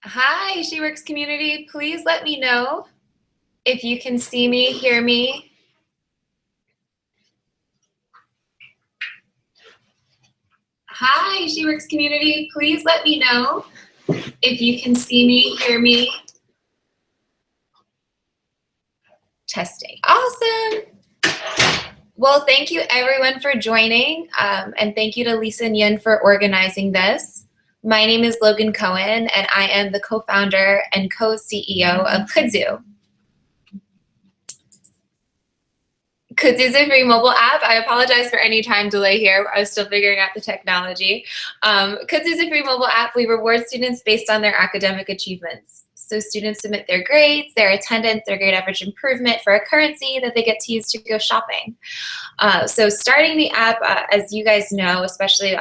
Hi, SheWorx community. Please let me know if you can see me, hear me. Hi, SheWorx community. Please let me know if you can see me, hear me. Testing. Awesome. Well, thank you everyone for joining, and thank you to Lisa and Yin for organizing this. My name is Logan Cohen, and I am the co-founder and co-CEO of Kudzoo. Kudzoo is a free mobile app. I apologize for any time delay here. I was still figuring out the technology. Kudzoo is a free mobile app. We reward students based on their academic achievements. So students submit their grades, their attendance, their grade average improvement for a currency that they get to use to go shopping. So starting the app, as you guys know, especially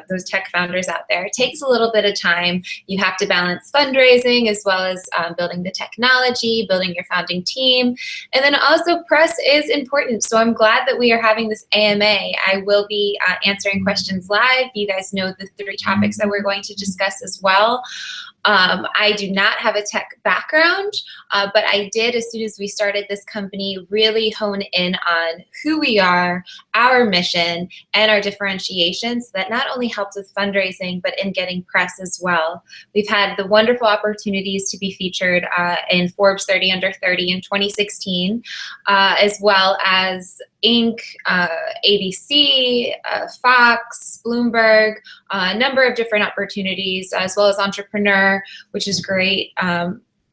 those tech founders out there, it takes a little bit of time. You have to balance fundraising as well as building the technology, building your founding team. And then also press is important. So I'm glad that we are having this AMA. I will be answering questions live. You guys know the 3 topics that we're going to discuss as well. I do not have a tech background, but I did, as soon as we started this company, really hone in on who we are, our mission, and our differentiations that not only helped with fundraising, but in getting press as well. We've had the wonderful opportunities to be featured in Forbes 30 Under 30 in 2016, as well as Inc., ABC, Fox, Bloomberg, a number of different opportunities, as well as Entrepreneur, which is great.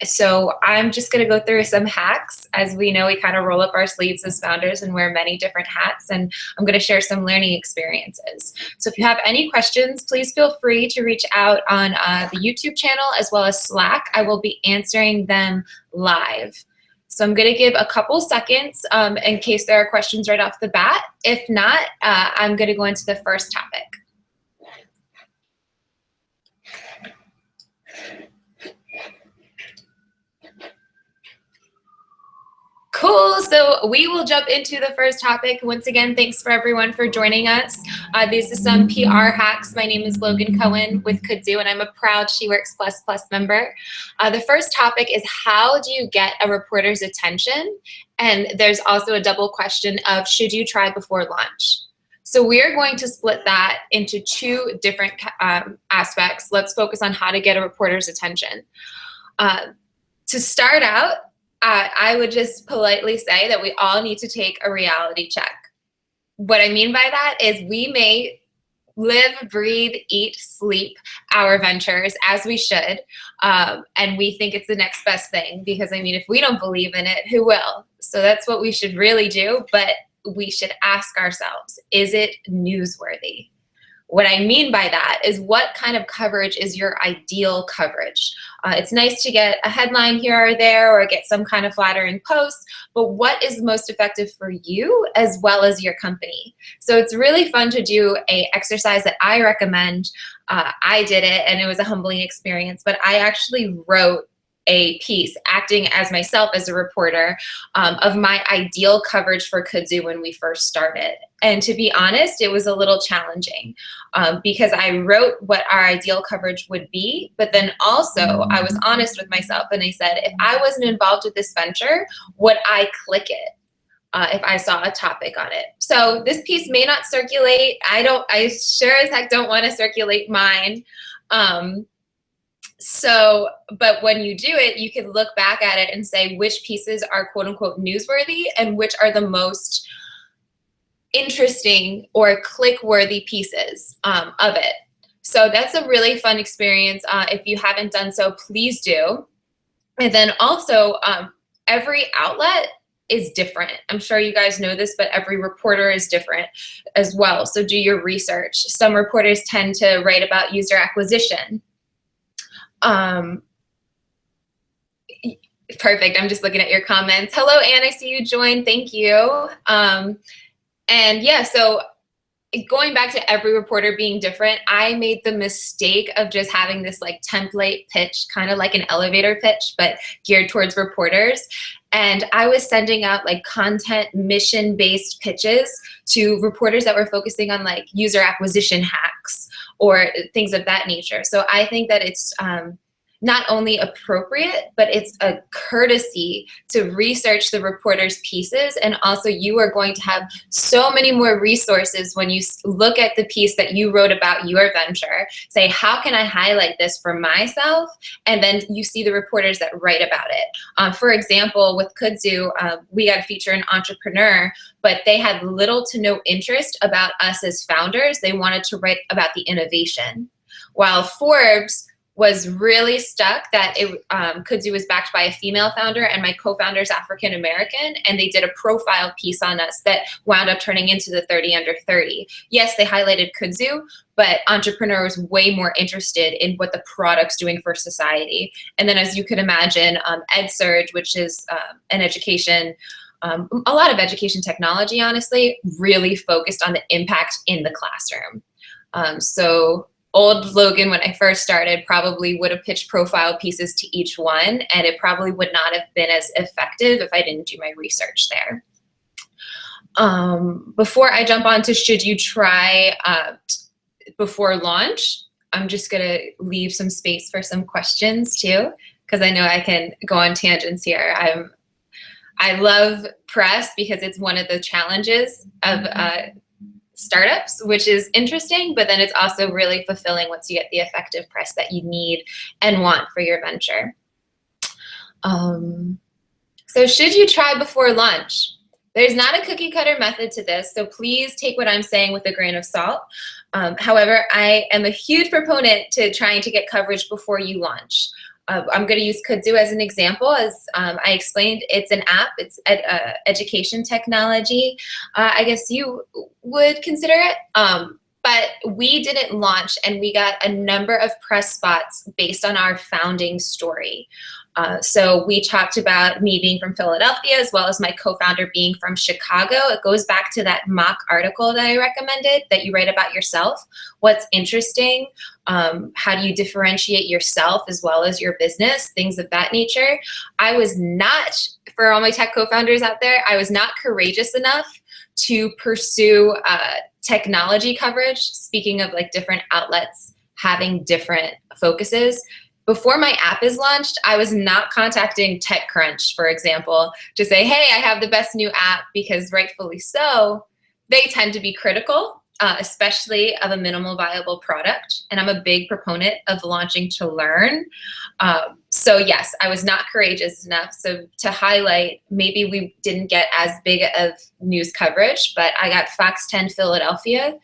So I'm just going to go through some hacks. As we know, we kind of roll up our sleeves as founders and wear many different hats, and I'm going to share some learning experiences. So if you have any questions, please feel free to reach out on the YouTube channel as well as Slack. I will be answering them live. So I'm going to give a couple seconds in case there are questions right off the bat. If not, I'm going to go into the first topic. Cool, so we will jump into the first topic. Once again, thanks for everyone for joining us. These are some PR hacks. My name is Logan Cohen with Kudzoo, and I'm a proud SheWorx member. The first topic is, how do you get a reporter's attention? And there's also a double question of, should you try before launch? So we are going to split that into 2 different aspects. Let's focus on how to get a reporter's attention. To start out, I would just politely say that we all need to take a reality check. What I mean by that is we may live, breathe, eat, sleep our ventures as we should, and we think it's the next best thing because, I mean, if we don't believe in it, who will? So that's what we should really do, but we should ask ourselves, is it newsworthy? What I mean by that is, what kind of coverage is your ideal coverage? It's nice to get a headline here or there or get some kind of flattering post, but what is most effective for you as well as your company? So it's really fun to do an exercise that I recommend. I did it and it was a humbling experience, but I actually wrote a piece acting as myself as a reporter of my ideal coverage for Kudzoo when we first started. And to be honest, it was a little challenging because I wrote what our ideal coverage would be, but then also I was honest with myself and I said, if I wasn't involved with this venture, would I click it if I saw a topic on it? So this piece may not circulate. I sure as heck don't want to circulate mine. But when you do it, you can look back at it and say which pieces are quote unquote newsworthy and which are the most interesting or click-worthy pieces of it. So that's a really fun experience. If you haven't done so, please do. And then also, every outlet is different. I'm sure you guys know this, but every reporter is different as well. So do your research. Some reporters tend to write about user acquisition. Perfect. I'm just looking at your comments. Hello, Anne. I see you joined. Thank you. And yeah, so going back to every reporter being different, I made the mistake of just having this like template pitch, kind of like an elevator pitch, but geared towards reporters. And I was sending out like content mission-based pitches to reporters that were focusing on like user acquisition hacks or things of that nature. So I think that it's not only appropriate, but it's a courtesy to research the reporter's pieces. And also you are going to have so many more resources when you look at the piece that you wrote about your venture, say, how can I highlight this for myself? And then you see the reporters that write about it. For example, with Kudzoo, we got to feature an entrepreneur, but they had little to no interest about us as founders. They wanted to write about the innovation. While Forbes was really stuck that Kudzoo was backed by a female founder and my co-founder is African American, and they did a profile piece on us that wound up turning into the 30 Under 30. Yes, they highlighted Kudzoo, but entrepreneurs way more interested in what the product's doing for society. And then as you could imagine, EdSurge, which is an education, a lot of education technology, honestly, really focused on the impact in the classroom. So old Logan, when I first started, probably would have pitched profile pieces to each one, and it probably would not have been as effective if I didn't do my research there. Before I jump on to should you try before launch, I'm just gonna leave some space for some questions too, because I know I can go on tangents here. I love press because it's one of the challenges of startups, which is interesting, but then it's also really fulfilling once you get the effective press that you need and want for your venture. So should you try before launch? There's not a cookie cutter method to this, so please take what I'm saying with a grain of salt. However, I am a huge proponent to trying to get coverage before you launch. I'm going to use Kudzoo as an example. As I explained, it's an app. It's education technology. I guess you would consider it. But we didn't launch, and we got a number of press spots based on our founding story. So we talked about me being from Philadelphia as well as my co-founder being from Chicago. It goes back to that mock article that I recommended that you write about yourself. What's interesting? How do you differentiate yourself as well as your business? Things of that nature. I was not, for all my tech co-founders out there, I was not courageous enough to pursue technology coverage. Speaking of like different outlets having different focuses. Before my app is launched, I was not contacting TechCrunch, for example, to say, hey, I have the best new app, because rightfully so, they tend to be critical, especially of a minimal viable product. And I'm a big proponent of launching to learn. So yes, I was not courageous enough. So to highlight, maybe we didn't get as big of news coverage, but I got Fox 10 Philadephia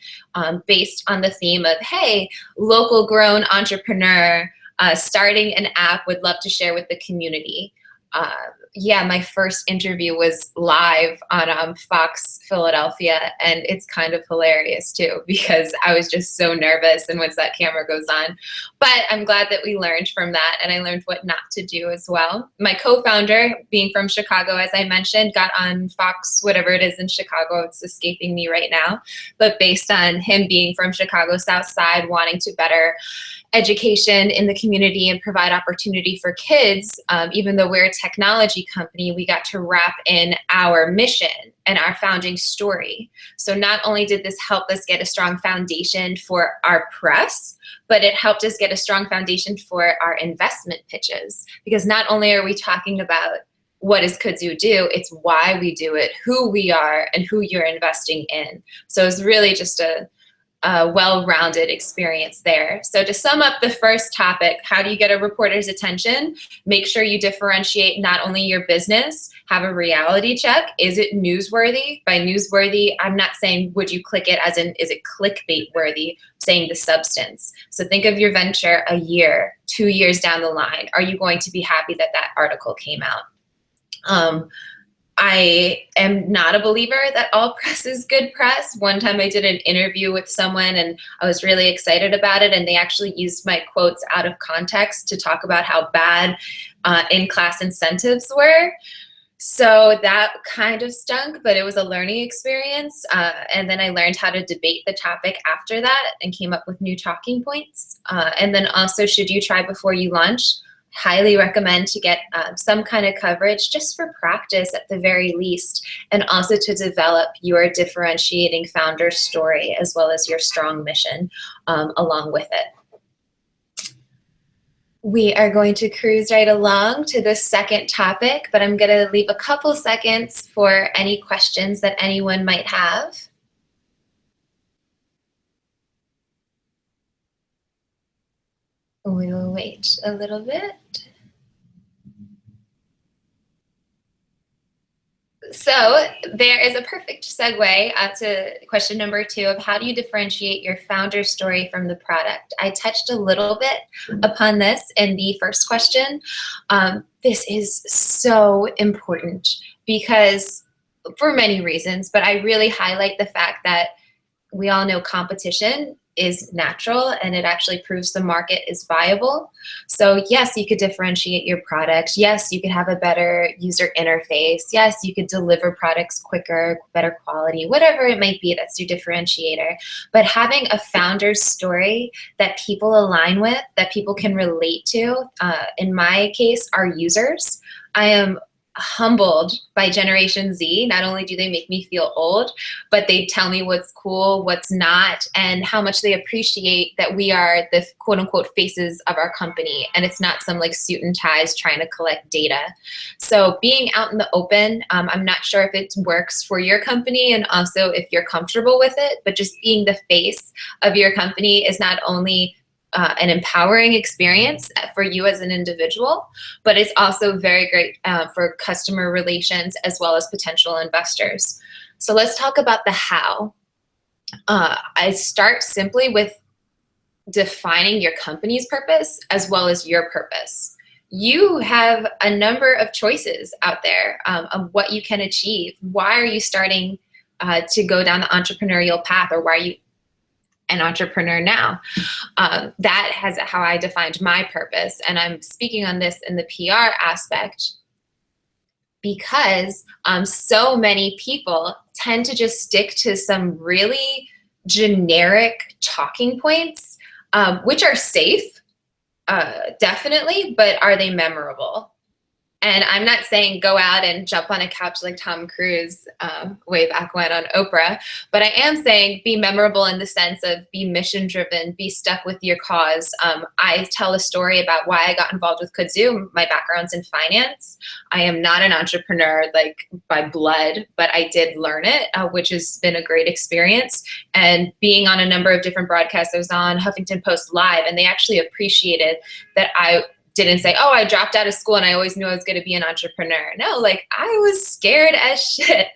based on the theme of, hey, local grown entrepreneur, starting an app, would love to share with the community. Yeah, my first interview was live on Fox Philadephia, and it's kind of hilarious too, because I was just so nervous, and once that camera goes on. But I'm glad that we learned from that, and I learned what not to do as well. My co-founder, being from Chicago, as I mentioned, got on Fox, whatever it is in Chicago, it's escaping me right now, but based on him being from Chicago South Side, wanting to better education in the community and provide opportunity for kids, even though we're a technology company, we got to wrap in our mission and our founding story. So not only did this help us get a strong foundation for our press, but it helped us get a strong foundation for our investment pitches. Because not only are we talking about what does Kudzoo do, it's why we do it, who we are, and who you're investing in. So it's really just a well-rounded experience there. So to sum up the first topic, how do you get a reporter's attention? Make sure you differentiate not only your business, have a reality check. Is it newsworthy? By newsworthy, I'm not saying would you click it as in, is it clickbait worthy? Saying the substance. So think of your venture a year, 2 years down the line. Are you going to be happy that that article came out? I am not a believer that all press is good press. One time I did an interview with someone and I was really excited about it, and they actually used my quotes out of context to talk about how bad in-class incentives were. So that kind of stunk, but it was a learning experience. And then I learned how to debate the topic after that and came up with new talking points. And then also, should you try before you launch? highly recommend to get some kind of coverage just for practice at the very least, and also to develop your differentiating founder story as well as your strong mission along with it. We are going to cruise right along to the second topic, but I'm going to leave a couple seconds for any questions that anyone might have. We will wait a little bit. So there is a perfect segue to question number 2 of how do you differentiate your founder story from the product? I touched a little bit upon this in the first question. This is so important because for many reasons, but I really highlight the fact that we all know competition is natural and it actually proves the market is viable. So yes, you could differentiate your products. Yes, you could have a better user interface. Yes, you could deliver products quicker, better quality, whatever it might be, that's your differentiator. But having a founder's story that people align with, that people can relate to, in my case, are users. I am humbled by Generation Z. Not only do they make me feel old, but they tell me what's cool, what's not, and how much they appreciate that we are the quote unquote faces of our company. And it's not some like suit and ties trying to collect data. So being out in the open, I'm not sure if it works for your company and also if you're comfortable with it, but just being the face of your company is not only an empowering experience for you as an individual, but it's also very great for customer relations as well as potential investors. So let's talk about the how. I start simply with defining your company's purpose as well as your purpose. You have a number of choices out there of what you can achieve. Why are you starting to go down the entrepreneurial path, or why are you an entrepreneur now? That has how I defined my purpose. And I'm speaking on this in the PR aspect because so many people tend to just stick to some really generic talking points, which are safe, definitely, but are they memorable? And I'm not saying go out and jump on a couch like Tom Cruise way back when on Oprah, but I am saying be memorable in the sense of be mission driven, be stuck with your cause. I tell a story about why I got involved with Kudzoo. My background's in finance. I am not an entrepreneur like by blood, but I did learn it, which has been a great experience. And being on a number of different broadcasts, I was on Huffington Post Live, and they actually appreciated that I didn't say, oh, I dropped out of school and I always knew I was going to be an entrepreneur. No, like I was scared as shit.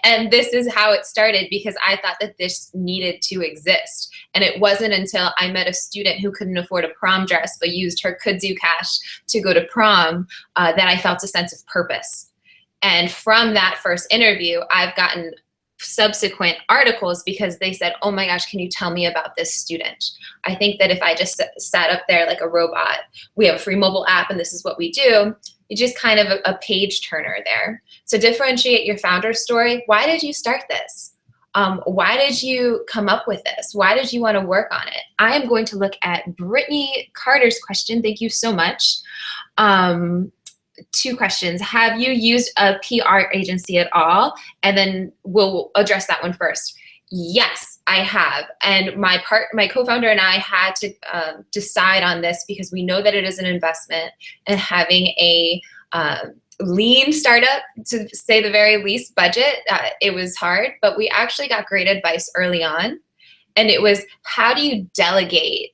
And this is how it started because I thought that this needed to exist. And it wasn't until I met a student who couldn't afford a prom dress but used her Kudzoo cash to go to prom that I felt a sense of purpose. And from that first interview, I've gotten subsequent articles because they said, oh my gosh, can you tell me about this student? I think that if I just sat up there like a robot, we have a free mobile app and this is what we do, it's just kind of a page turner there. So differentiate your founder story. Why did you start this? Why did you come up with this? Why did you want to work on it? I am going to look at Brittany Carter's question. Thank you so much. 2 questions. Have you used a PR agency at all? And then we'll address that one first. Yes, I have. And my co-founder and I had to decide on this because we know that it is an investment, and having a lean startup, to say the very least, budget, it was hard, but we actually got great advice early on. And it was, how do you delegate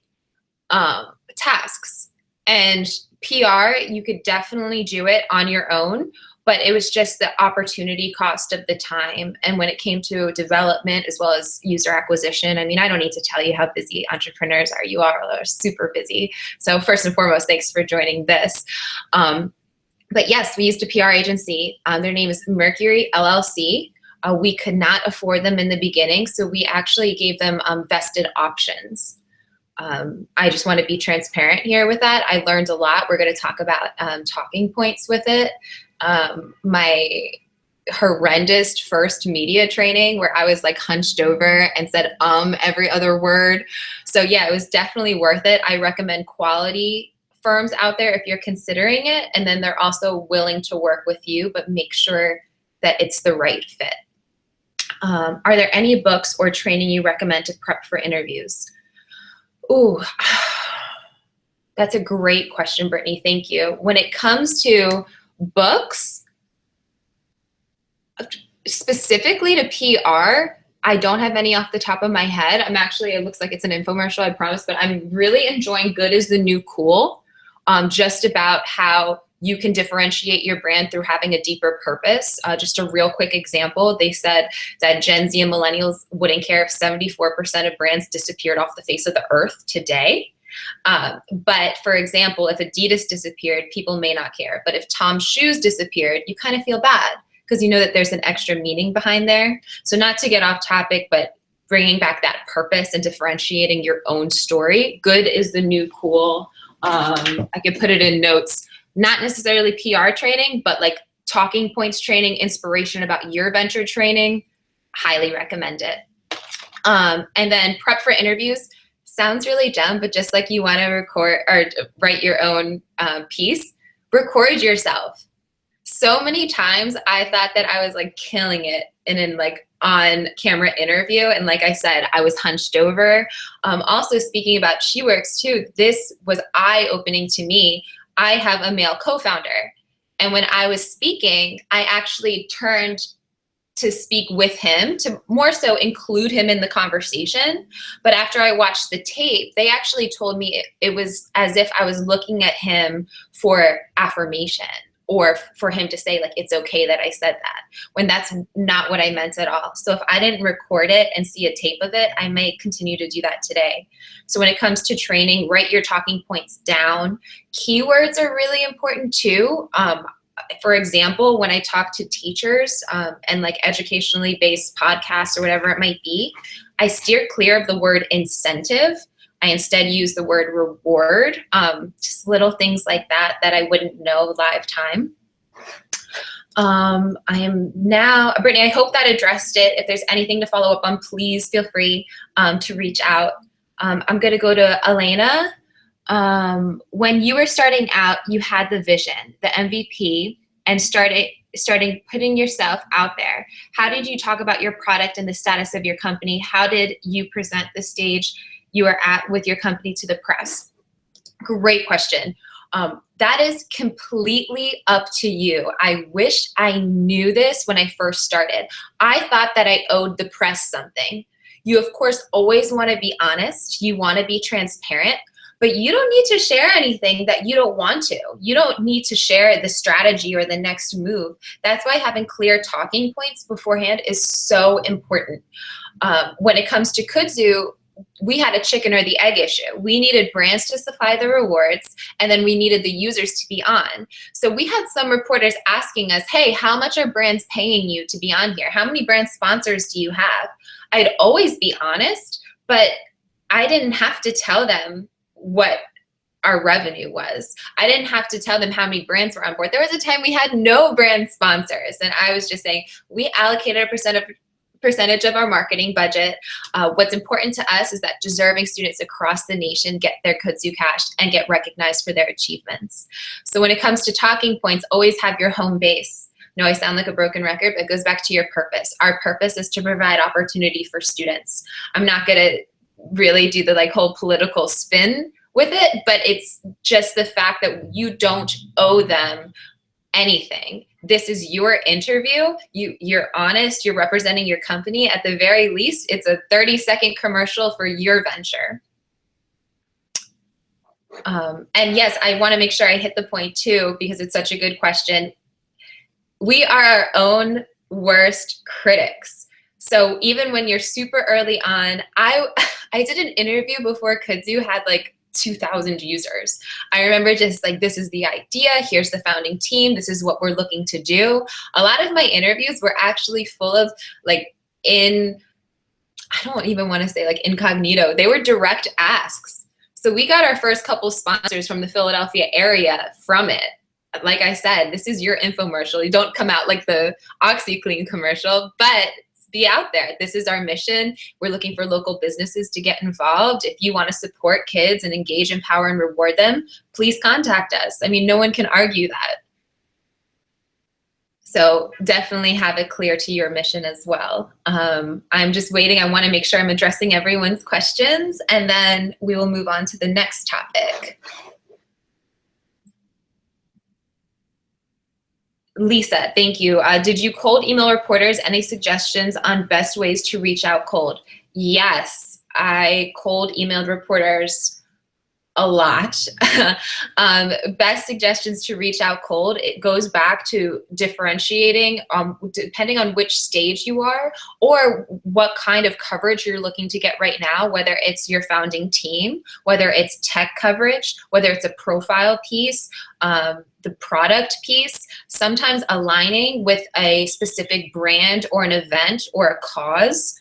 tasks? And PR, you could definitely do it on your own, but it was just the opportunity cost of the time. And when it came to development as well as user acquisition, I mean, I don't need to tell you how busy entrepreneurs are. You all are super busy. So first and foremost, thanks for joining this. But yes, we used a PR agency. Their name is Mercury LLC. We could not afford them in the beginning, so we actually gave them vested options. I just want to be transparent here with that. I learned a lot. We're going to talk about talking points with it. My horrendous first media training where I was like hunched over and said every other word. So yeah, it was definitely worth it. I recommend quality firms out there if you're considering it, and then they're also willing to work with you, but make sure that it's the right fit. Are there any books or training you recommend to prep for interviews? Ooh, that's a great question, Brittany. Thank you. When it comes to books, specifically to PR, I don't have any off the top of my head. It looks like it's an infomercial, I promise, but I'm really enjoying Good is the New Cool, just about how you can differentiate your brand through having a deeper purpose. Just a real quick example, they said that Gen Z and millennials wouldn't care if 74% of brands disappeared off the face of the earth today. But for example, if Adidas disappeared, people may not care. But if Tom's shoes disappeared, you kind of feel bad because you know that there's an extra meaning behind there. So not to get off topic, but bringing back that purpose and differentiating your own story. Good is the new cool. I could put it in notes, not necessarily PR training, but like talking points training, inspiration about your venture training. Highly recommend it. And then prep for interviews. Sounds really dumb, but just like you want to record or write your own piece, record yourself. So many times I thought that I was like killing it in like on camera interview. And like I said, I was hunched over. Also speaking about SheWorx too, this was eye-opening to me. I have a male co-founder. And when I was speaking, I actually turned to speak with him, to more so include him in the conversation. But after I watched the tape, they actually told me it was as if I was looking at him for affirmation or for him to say like, it's okay that I said that, when that's not what I meant at all. So if I didn't record it and see a tape of it, I may continue to do that today. So when it comes to training, write your talking points down. Keywords are really important too. For example, when I talk to teachers and like educationally based podcasts or whatever it might be, I steer clear of the word incentive. I instead use the word reward, just little things like that that I wouldn't know live time. I am now, Brittany, I hope that addressed it. If there's anything to follow up on, please feel free to reach out. I'm going to go to Elena. When you were starting out, you had the vision, the MVP, and starting putting yourself out there. How did you talk about your product and the status of your company? How did you present the stage you are at with your company to the press? Great question. That is completely up to you. I wish I knew this when I first started. I thought that I owed the press something. You, of course, always want to be honest. You want to be transparent, but you don't need to share anything that you don't want to. You don't need to share the strategy or the next move. That's why having clear talking points beforehand is so important. When it comes to Kudzoo, we had a chicken or the egg issue. We needed brands to supply the rewards, and then we needed the users to be on. So we had some reporters asking us, hey, how much are brands paying you to be on here? How many brand sponsors do you have? I'd always be honest, but I didn't have to tell them what our revenue was. I didn't have to tell them how many brands were on board. There was a time we had no brand sponsors, and I was just saying we allocated a percentage of our marketing budget. What's important to us is that deserving students across the nation get their Kudzoo cashed and get recognized for their achievements. So when it comes to talking points, always have your home base. No, I sound like a broken record, but it goes back to your purpose. Our purpose is to provide opportunity for students. I'm not gonna really do the like whole political spin with it, but it's just the fact that you don't owe them anything. This is your interview. You're honest, you're representing your company. At the very least, it's a 30-second commercial for your venture. And yes, I wanna make sure I hit the point too, because it's such a good question. We are our own worst critics. So even when you're super early on, I did an interview before Kudzoo had like 2,000 users. I remember just like, this is the idea, here's the founding team, this is what we're looking to do. A lot of my interviews were actually full of like I don't even want to say like incognito, they were direct asks. So we got our first couple sponsors from the Philadephia area from it. Like I said, this is your infomercial. You don't come out like the OxyClean commercial, but be out there. This is our mission. We're looking for local businesses to get involved. If you want to support kids and engage, empower, and reward them, please contact us. I mean, no one can argue that. So definitely have it clear to your mission as well. I'm just waiting. I want to make sure I'm addressing everyone's questions, and then we will move on to the next topic. Lisa, thank you. Did you cold email reporters? Any suggestions on best ways to reach out cold? Yes, I cold emailed reporters a lot. Best suggestions to reach out cold, it goes back to differentiating depending on which stage you are or what kind of coverage you're looking to get right now, whether it's your founding team, whether it's tech coverage, whether it's a profile piece, the product piece. Sometimes aligning with a specific brand or an event or a cause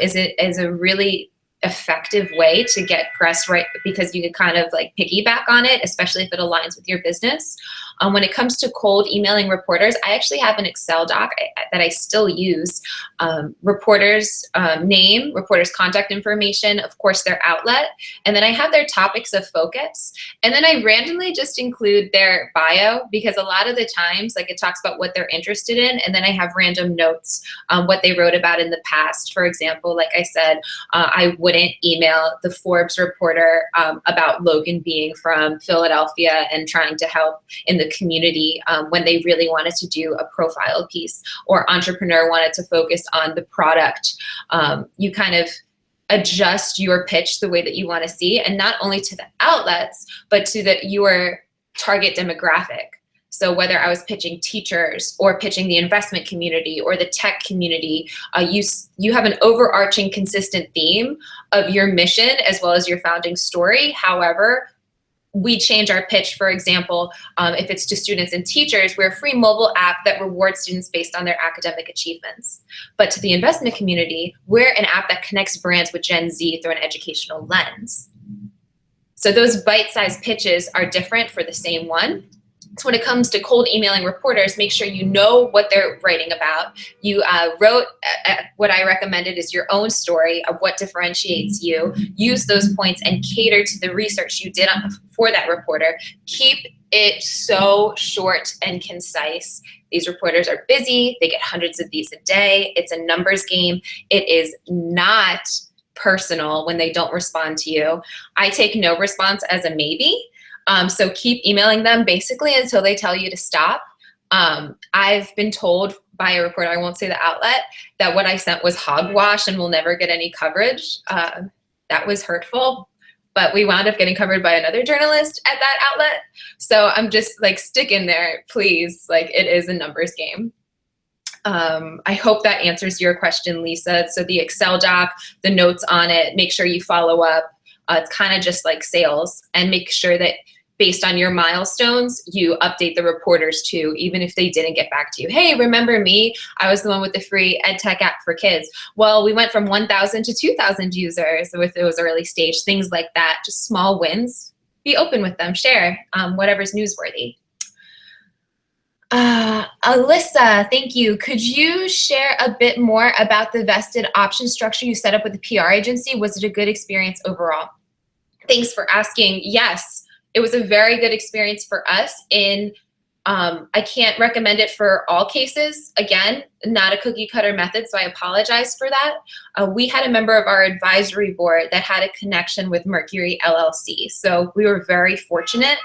is a really effective way to get press, right? Because you can kind of like piggyback on it, especially if it aligns with your business. When it comes to cold emailing reporters, I actually have an Excel doc that I still use. Reporters' name, reporters' contact information, of course, their outlet, and then I have their topics of focus. And then I randomly just include their bio because a lot of the times, like it talks about what they're interested in, and then I have random notes what they wrote about in the past. For example, like I said, I wouldn't email the Forbes reporter about Logan being from Philadephia and trying to help in the community when they really wanted to do a profile piece, or entrepreneur wanted to focus on the product. You kind of adjust your pitch the way that you want to see, and not only to the outlets, but to your target demographic. So whether I was pitching teachers or pitching the investment community or the tech community, you have an overarching consistent theme of your mission as well as your founding story. However, we change our pitch. For example, if it's to students and teachers, we're a free mobile app that rewards students based on their academic achievements. But to the investment community, we're an app that connects brands with Gen Z through an educational lens. So those bite-sized pitches are different for the same one. So when it comes to cold emailing reporters, make sure you know what they're writing about. You wrote what I recommended is your own story of what differentiates you. Use those points and cater to the research you did for that reporter. Keep it so short and concise. These reporters are busy. They get hundreds of these a day. It's a numbers game. It is not personal when they don't respond to you. I take no response as a maybe. So keep emailing them basically until they tell you to stop. I've been told by a reporter, I won't say the outlet, that what I sent was hogwash and will never get any coverage. That was hurtful, but we wound up getting covered by another journalist at that outlet. So I'm just like, stick in there, please. Like, it is a numbers game. I hope that answers your question, Lisa. So the Excel doc, the notes on it, make sure you follow up. It's kind of just like sales, and make sure that based on your milestones, you update the reporters too, even if they didn't get back to you. Hey, remember me? I was the one with the free EdTech app for kids. Well, we went from 1,000 to 2,000 users with those early stage, things like that, just small wins. Be open with them, share whatever's newsworthy. Alyssa, thank you. Could you share a bit more about the vested option structure you set up with the PR agency? Was it a good experience overall? Thanks for asking. Yes, it was a very good experience for us. I can't recommend it for all cases. Again, not a cookie cutter method, so I apologize for that. We had a member of our advisory board that had a connection with Mercury LLC, so we were very fortunate.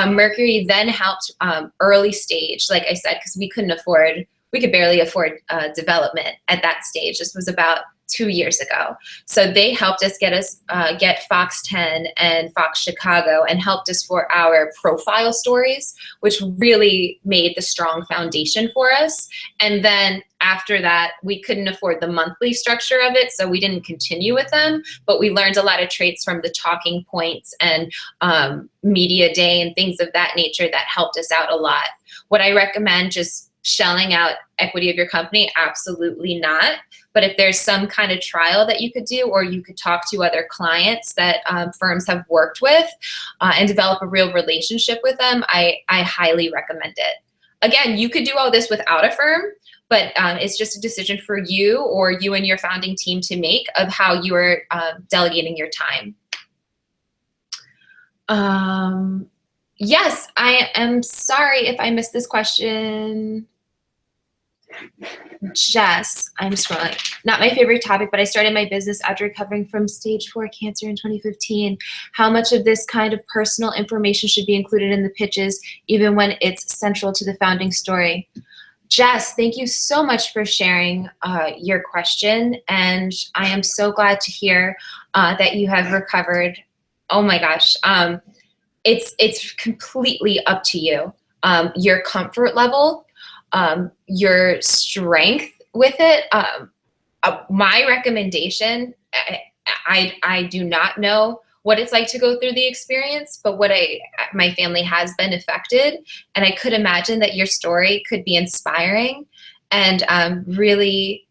Mercury then helped early stage, like I said, because we could barely afford development at that stage. This was about 2 years ago. So they helped us get Fox 10 and Fox Chicago, and helped us for our profile stories, which really made the strong foundation for us. And then after that, we couldn't afford the monthly structure of it, so we didn't continue with them, but we learned a lot of traits from the talking points and media day and things of that nature that helped us out a lot. Would I recommend just shelling out equity of your company? Absolutely not. But if there's some kind of trial that you could do, or you could talk to other clients that firms have worked with and develop a real relationship with them, I highly recommend it. Again, you could do all this without a firm, but it's just a decision for you or you and your founding team to make of how you are delegating your time. Yes, I am sorry if I missed this question. Jess, I'm scrolling. Not my favorite topic, but I started my business after recovering from stage 4 cancer in 2015. How much of this kind of personal information should be included in the pitches, even when it's central to the founding story? Jess, thank you so much for sharing your question, and I am so glad to hear that you have recovered. Oh my gosh, it's completely up to you. Your comfort level, your strength with it. My recommendation, I do not know what it's like to go through the experience, but my family has been affected, and I could imagine that your story could be inspiring and really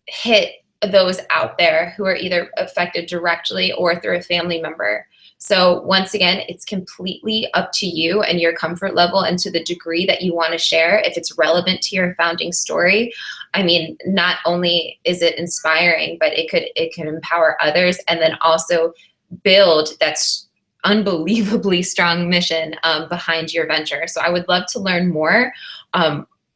hit those out there who are either affected directly or through a family member. So once again, it's completely up to you and your comfort level and to the degree that you want to share if it's relevant to your founding story. I mean, not only is it inspiring, but it could empower others and then also build that unbelievably strong mission behind your venture. So I would love to learn more.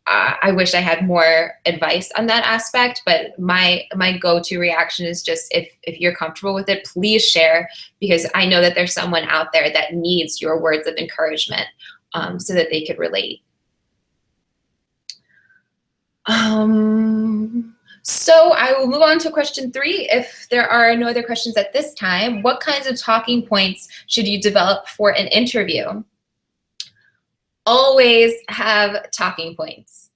I wish I had more advice on that aspect, but my go-to reaction is just if you're comfortable with it, please share, because I know that there's someone out there that needs your words of encouragement so that they could relate. So I will move on to question 3. If there are no other questions at this time, what kinds of talking points should you develop for an interview? Always have talking points.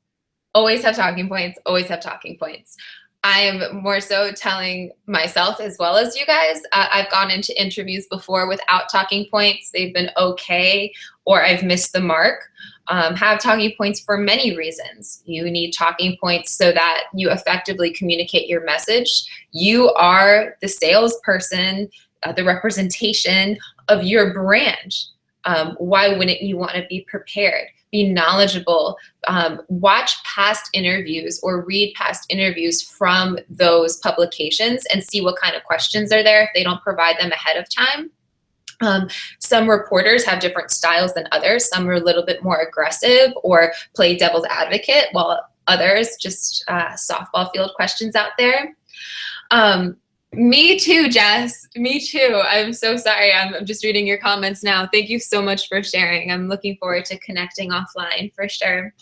Always have talking points. Always have talking points. I am more so telling myself as well as you guys. I've gone into interviews before without talking points. They've been okay, or I've missed the mark. Have talking points for many reasons. You need talking points so that you effectively communicate your message. You are the salesperson, the representation of your brand. Why wouldn't you want to be prepared? Be knowledgeable, watch past interviews or read past interviews from those publications and see what kind of questions are there if they don't provide them ahead of time. Some reporters have different styles than others. Some are a little bit more aggressive or play devil's advocate, while others just softball field questions out there. Me too, Jess. Me too. I'm so sorry. I'm just reading your comments now. Thank you so much for sharing. I'm looking forward to connecting offline for sure.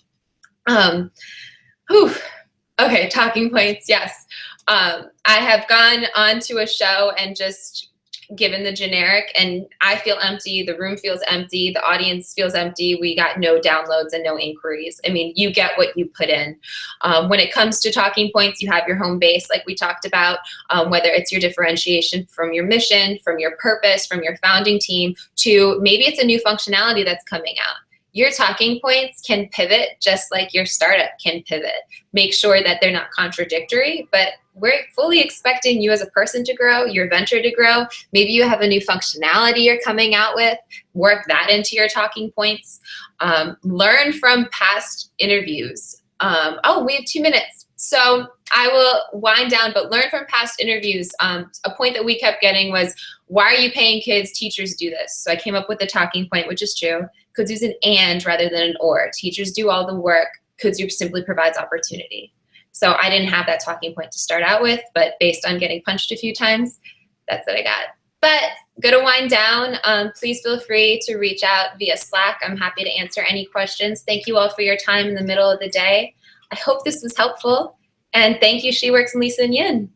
Okay, talking points. Yes. I have gone onto a show and just given the generic, and I feel empty. The room feels empty. The audience feels empty. We got no downloads and no inquiries. I mean, you get what you put in. When it comes to talking points, you have your home base, like we talked about, whether it's your differentiation from your mission, from your purpose, from your founding team, to maybe it's a new functionality that's coming out. Your talking points can pivot just like your startup can pivot. Make sure that they're not contradictory, but we're fully expecting you as a person to grow, your venture to grow. Maybe you have a new functionality you're coming out with. Work that into your talking points. Learn from past interviews. We have 2 minutes. So I will wind down, but learn from past interviews. A point that we kept getting was, why are you paying kids? Teachers do this. So I came up with a talking point, which is true. Kudzoo's an and rather than an or. Teachers do all the work. Kudzoo simply provides opportunity. So I didn't have that talking point to start out with, but based on getting punched a few times, that's what I got. But gonna wind down. Please feel free to reach out via Slack. I'm happy to answer any questions. Thank you all for your time in the middle of the day. I hope this was helpful. And thank you, SheWorx and Lisa and Yin.